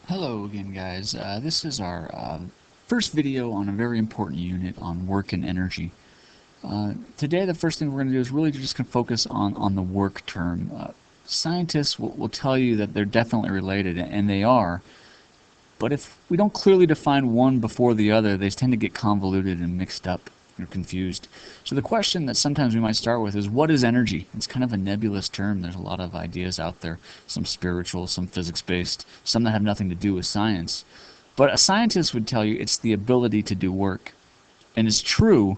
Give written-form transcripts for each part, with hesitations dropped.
Hello again, guys. This is our first video on a very important unit on work and energy. Today, the first thing we're going to do is really just going to focus on the work term. Scientists will tell you that they're definitely related, and they are, but if we don't clearly define one before the other, they tend to get convoluted and mixed up or confused. So the question that sometimes we might start with is, what is energy? It's kind of a nebulous term. There's a lot of ideas out there, some spiritual, some physics-based, some that have nothing to do with science. But a scientist would tell you it's the ability to do work. And it's true,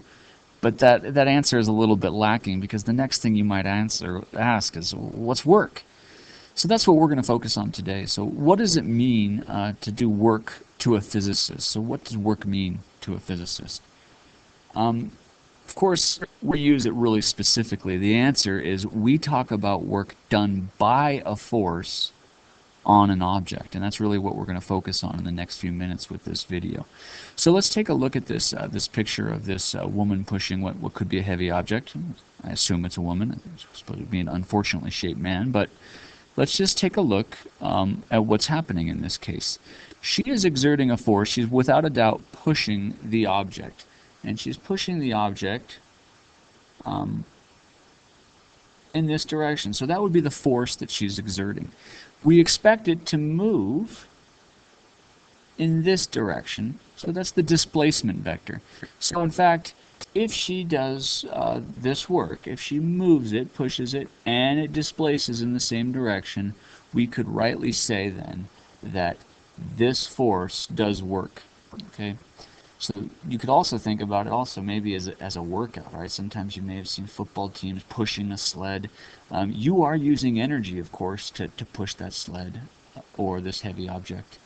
but that answer is a little bit lacking, because the next thing you might ask is, what's work? So that's what we're going to focus on today. So what does it mean to do work to a physicist? So what does work mean to a physicist? Of course, we use it really specifically. The answer is we talk about work done by a force on an object, and that's really what we're going to focus on in the next few minutes with this video. So let's take a look at this picture of this woman pushing what could be a heavy object. I assume it's a woman. It's supposed to be an unfortunately shaped man, but let's just take a look at what's happening in this case. She is exerting a force. She's without a doubt pushing the object. And she's pushing the object in this direction. So that would be the force that she's exerting. We expect it to move in this direction. So that's the displacement vector. So in fact, if she does this work, if she moves it, pushes it, and it displaces in the same direction, we could rightly say then that this force does work. Okay. So you could also think about it also maybe as a workout, right? Sometimes you may have seen football teams pushing a sled. You are using energy, of course, to push that sled or this heavy object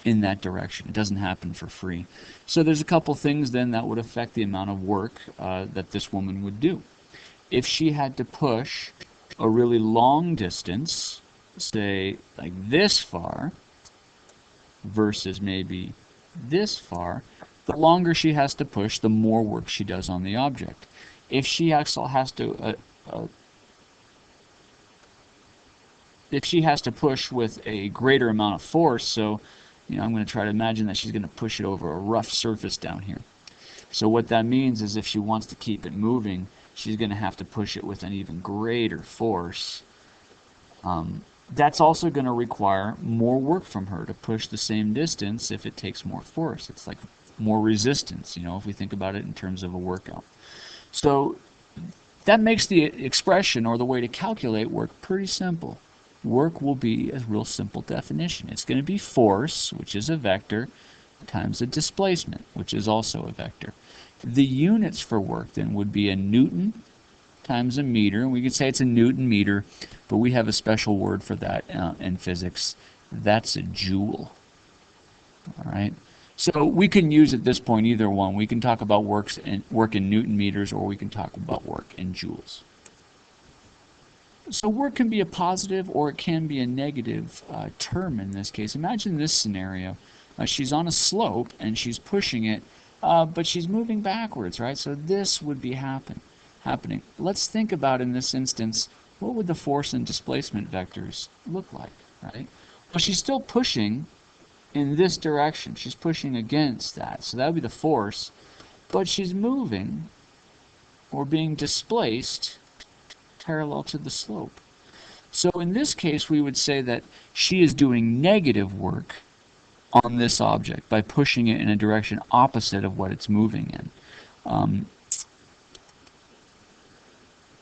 in that direction. It doesn't happen for free. So there's a couple things then that would affect the amount of work that this woman would do. If she had to push a really long distance, say like this far, versus maybe this far, the longer she has to push, the more work she does on the object. If she actually has to push with a greater amount of force, so I'm going to try to imagine that she's going to push it over a rough surface down here. So what that means is if she wants to keep it moving, she's going to have to push it with an even greater force. That's also going to require more work from her to push the same distance if it takes more force. It's like more resistance, if we think about it in terms of a workout. So that makes the expression or the way to calculate work pretty simple. Work will be a real simple definition. It's going to be force, which is a vector, times a displacement, which is also a vector. The units for work then would be a Newton times a meter, and we could say it's a Newton meter, but we have a special word for that in physics. That's a joule. All right. So we can use at this point either one. We can talk about work in Newton meters, or we can talk about work in joules. So work can be a positive or it can be a negative term in this case. Imagine this scenario. She's on a slope and she's pushing it, but she's moving backwards, right? So this would be happening. Let's think about in this instance, what would the force and displacement vectors look like, right? Well, she's still pushing in this direction. She's pushing against that. So that would be the force. But she's moving or being displaced parallel to the slope. So in this case, we would say that she is doing negative work on this object by pushing it in a direction opposite of what it's moving in.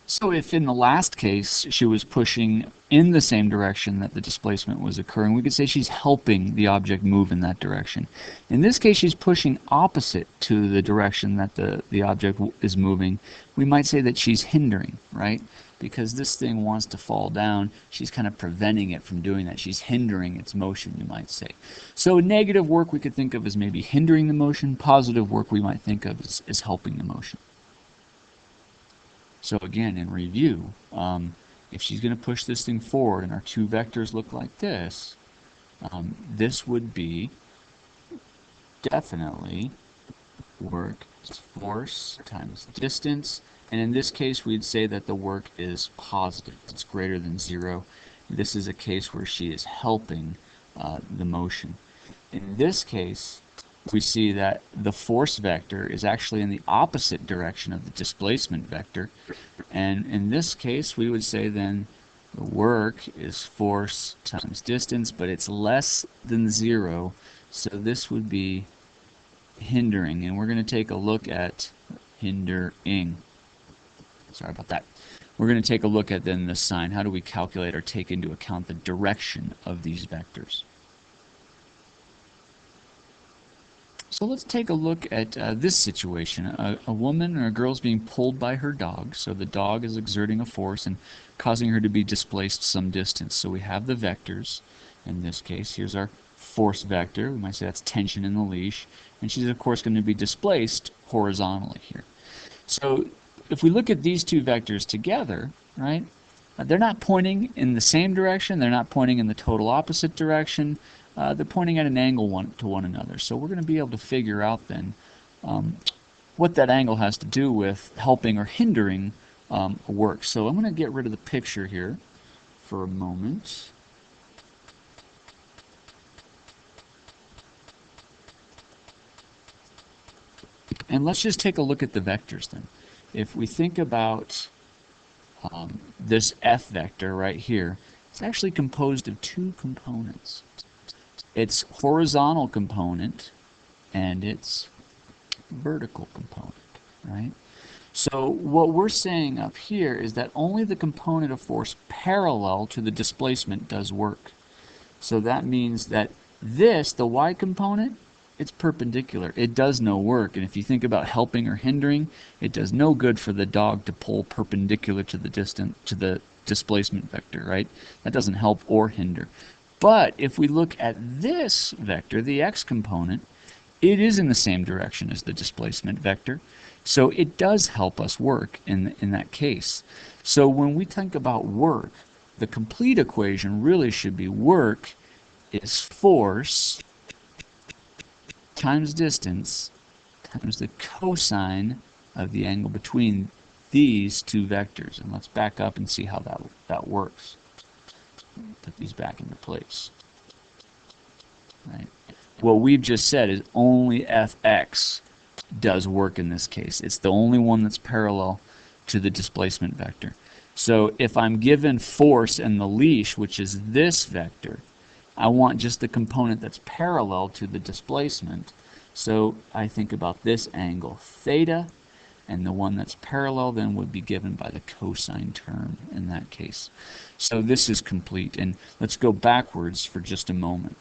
So if in the last case she was pushing in the same direction that the displacement was occurring, we could say she's helping the object move in that direction. In this case, she's pushing opposite to the direction that the object is moving. We might say that she's hindering, right? Because this thing wants to fall down, she's kind of preventing it from doing that. She's hindering its motion, you might say. So negative work we could think of as maybe hindering the motion. Positive work we might think of as helping the motion. So again, in review, if she's going to push this thing forward and our two vectors look like this, this would be definitely work force times distance. And in this case, we'd say that the work is positive. It's greater than 0. This is a case where she is helping the motion. In this case, we see that the force vector is actually in the opposite direction of the displacement vector. And in this case, we would say then the work is force times distance, but it's less than 0. So this would be hindering. And we're going to take a look at hindering. Sorry about that. We're going to take a look at then the sign. How do we calculate or take into account the direction of these vectors? So let's take a look at this situation. A woman or a girl is being pulled by her dog. So the dog is exerting a force and causing her to be displaced some distance. So we have the vectors. In this case, here's our force vector. We might say that's tension in the leash. And she's, of course, going to be displaced horizontally here. So if we look at these two vectors together, right, they're not pointing in the same direction. They're not pointing in the total opposite direction. They're pointing at an angle to one another. So we're going to be able to figure out then what that angle has to do with helping or hindering work. So I'm going to get rid of the picture here for a moment. And let's just take a look at the vectors then. If we think about this F vector right here, it's actually composed of two components. Its horizontal component and its vertical component, right? So what we're saying up here is that only the component of force parallel to the displacement does work. So that means that this, the y component, it's perpendicular. It does no work. And if you think about helping or hindering, it does no good for the dog to pull perpendicular to the displacement vector, right? That doesn't help or hinder. But if we look at this vector, the x component, it is in the same direction as the displacement vector. So it does help us work in that case. So when we think about work, the complete equation really should be work is force times distance times the cosine of the angle between these two vectors. And let's back up and see how that works. Put these back into place. Right. What we've just said is only Fx does work in this case. It's the only one that's parallel to the displacement vector. So if I'm given force and the leash, which is this vector, I want just the component that's parallel to the displacement. So I think about this angle theta, and the one that's parallel then would be given by the cosine term in that case. So this is complete. And let's go backwards for just a moment.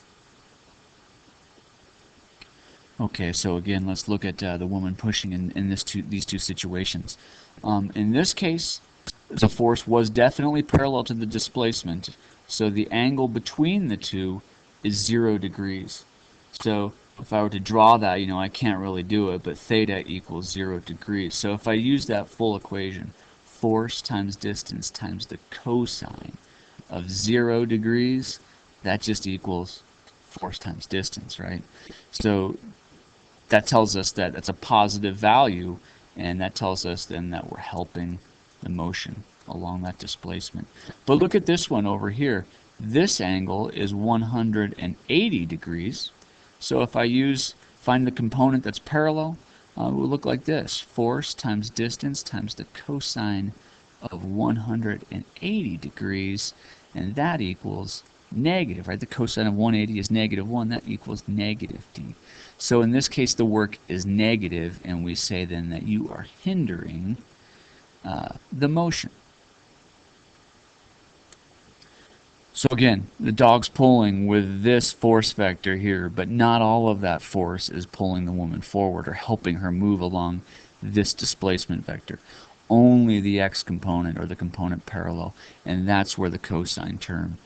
Okay, so again, let's look at the woman pushing in these two situations. In this case, the force was definitely parallel to the displacement, so the angle between the two is 0 degrees. So if I were to draw that, I can't really do it, but theta equals 0 degrees. So if I use that full equation, force times distance times the cosine of 0 degrees, that just equals force times distance, right? So that tells us that it's a positive value, and that tells us then that we're helping the motion along that displacement. But look at this one over here. This angle is 180 degrees. So if I find the component that's parallel, it will look like this. Force times distance times the cosine of 180 degrees, and that equals negative, right? The cosine of 180 is -1. That equals -d. So in this case, the work is negative, and we say then that you are hindering the motion. So again, the dog's pulling with this force vector here, but not all of that force is pulling the woman forward or helping her move along this displacement vector. Only the x component, or the component parallel, and that's where the cosine term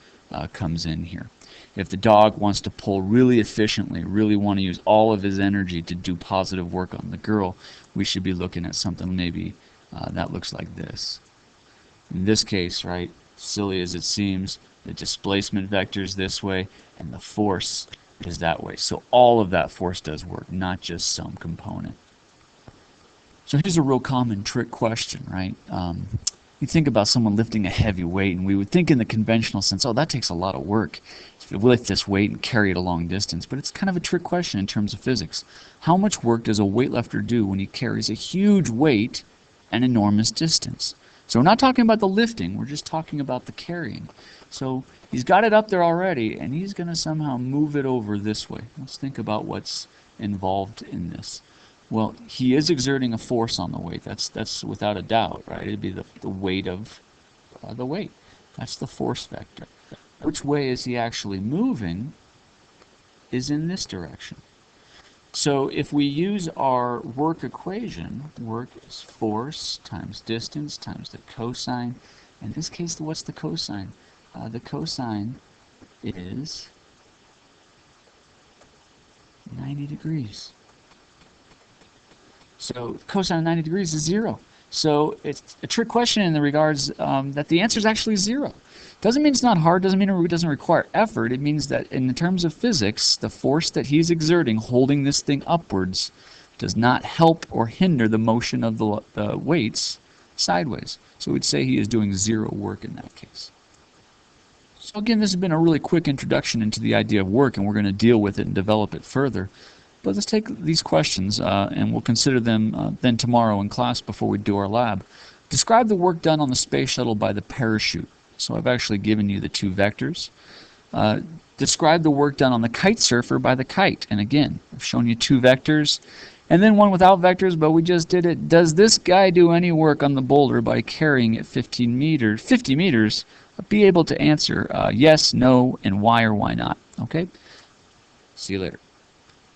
comes in here. If the dog wants to pull really efficiently, really want to use all of his energy to do positive work on the girl, we should be looking at something maybe that looks like this. In this case, right, silly as it seems, the displacement vector is this way, and the force is that way. So all of that force does work, not just some component. So here's a real common trick question, right? You think about someone lifting a heavy weight, and we would think in the conventional sense, oh, that takes a lot of work to lift this weight and carry it a long distance. But it's kind of a trick question in terms of physics. How much work does a weightlifter do when he carries a huge weight an enormous distance? So we're not talking about the lifting, we're just talking about the carrying. So he's got it up there already, and he's going to somehow move it over this way. Let's think about what's involved in this. Well, he is exerting a force on the weight. That's without a doubt, right? It'd be the weight of the weight. That's the force vector. Which way is he actually moving is in this direction. So if we use our work equation, work is force times distance times the cosine. In this case, what's the cosine? The cosine is 90 degrees. So cosine of 90 degrees is 0. So it's a trick question in the regards that the answer is actually 0. Doesn't mean it's not hard, doesn't mean it doesn't require effort. It means that in terms of physics, the force that he's exerting holding this thing upwards does not help or hinder the motion of the weights sideways. So we'd say he is doing 0 work in that case. So again, this has been a really quick introduction into the idea of work, and we're going to deal with it and develop it further. But let's take these questions and we'll consider them then tomorrow in class before we do our lab. Describe the work done on the space shuttle by the parachute. So I've actually given you the 2 vectors. Describe the work done on the kite surfer by the kite. And again, I've shown you 2 vectors and then one without vectors, but we just did it. Does this guy do any work on the boulder by carrying it 50 meters? Be able to answer yes, no, and why or why not. Okay? See you later.